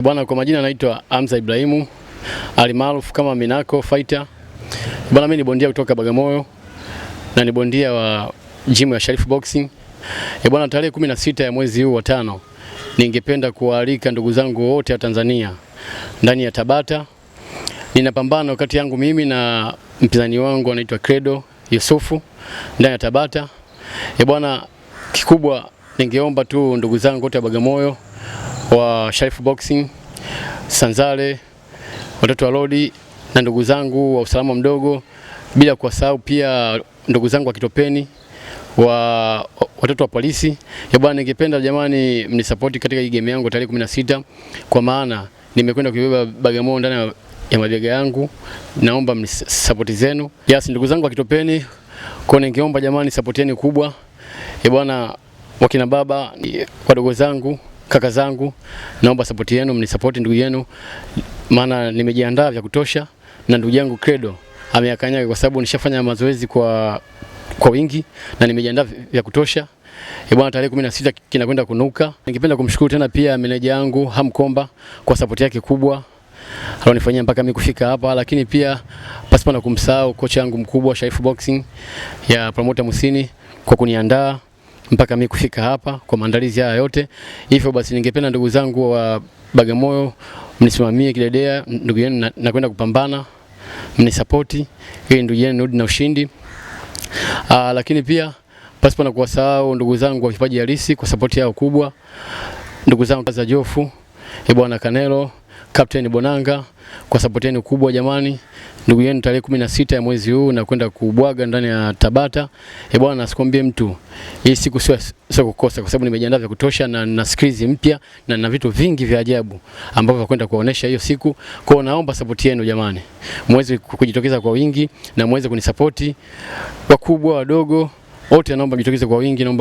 Bwana, kwa majina naitwa Hamza Ibrahimu alimaarufu kama Minako Fighter. Bwana, mimi ni bondia kutoka Bagamoyo na ni bondia wa gym ya Sharifu Boxing. Bwana, tarehe 16 ya mwezi huu wa 5 ningependa kualika ndugu zangu wote wa Tanzania ndani ya Tabata. Nina pambano kati yangu mimi na mpinzani wangu anaitwa Credo Yusufu ndani ya Tabata. Bwana, kikubwa ningeomba tu ndugu zangu wote wa Bagamoyo wa Sharifu Boxing, Sanzale, watoto wa Lodi na ndugu zangu wa usalama mdogo, bila kuwasahau pia ndugu zangu wa Kitopeni, wa watoto wa polisi. Bwana, ningependa jamani mnisapoti katika hii game yangu tarehe 16, kwa maana nimekwenda kuibeba Bagamoyo ndani ya mabega yangu. Naomba mnisapoti zenu. Yes, ndugu zangu wa Kitopeni, kwa ningeomba jamani support yenu kubwa. Bwana, wakina baba, wadogo zangu, kaka zangu, naomba support yenu, mnisapoti ndugu yenu, maana nimejiandaa vya kutosha na ndugu yangu Credo ameyakanyaga, kwa sababu nishafanya mazoezi kwa wingi na nimejiandaa vya kutosha. Bwana, tarehe 16 kinakwenda kunuka. Ningependa kumshukuru tena pia meneja yangu Hamkomba kwa support yake kubwa alionifanyia mpaka mimi kufika hapa, lakini pia pasipo na kumsahau kocha yangu mkubwa Sharifu Boxing ya promoter Musini kwa kuniandaa mpaka mimi kufika hapa kwa maandalizi haya yote. Hivyo basi ningependa ndugu zangu wa Bagamoyo mnisimamie kidedea, ndugu yenu nakwenda kupambana, mnisapoti ili ndugu yenu nirudi na ushindi. Lakini pia pasipo na kuwasahau ndugu zangu wa Kipaji Halisi kwa support yao kubwa, ndugu zangu za Jofu, Bwana Kanelo, Captain Bonanga kwa support yenu kubwa jamani. Ndugu yenu tarehe 16 ya mwezi huu na kwenda kubwaga ndani ya Tabata. Bwana, sikwambie mtu, hii siku sio kukosa, kwa sababu nimejiandaa vya kutosha na skills mpya na vitu vingi vya ajabu ambavyo nakwenda kuonesha hiyo siku. Kwa hiyo naomba support yenu jamani, muweze kujitokeza kwa wingi na muweze kunisapoti, wakubwa wadogo wote, naomba mjitokeze kwa wingi, naomba